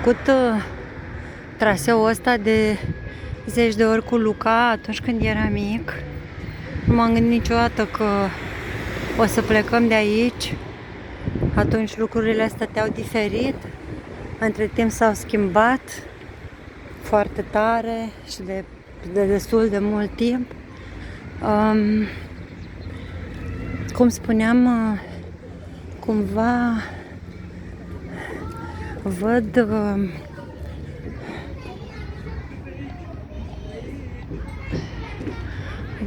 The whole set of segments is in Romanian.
făcut traseul ăsta de zeci de ori cu Luca atunci când era mic. Nu m-am gândit niciodată că o să plecăm de aici. Atunci lucrurile stăteau diferit. Între timp s-au schimbat foarte tare și de destul de mult timp. Cum spuneam, cumva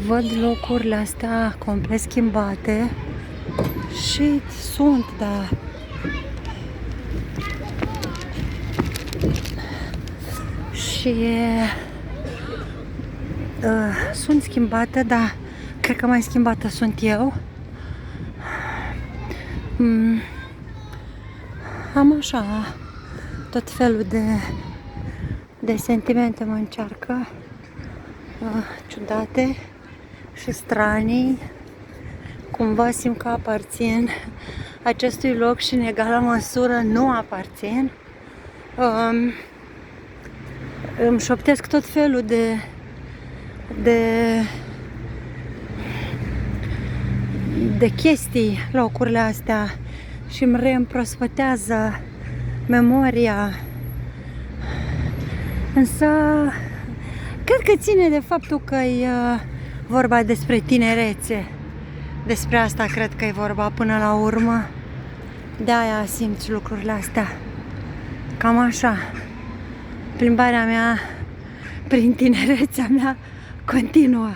văd locurile astea complet schimbate și sunt, da, și sunt schimbate, dar cred că mai schimbată sunt eu. Am așa tot felul de sentimente mă încearcă, ciudate și stranii. Cumva simt că aparțin acestui loc și în egală măsură nu aparțin. Îmi șoptesc tot felul de chestii locurile astea și îmi reîmprospătează memoria. Însă cred că ține de faptul că e vorba despre tinerețe. Despre asta cred că e vorba până la urmă. De-aia simți lucrurile astea. Cam așa. Plimbarea mea prin tinerețea mea continuă.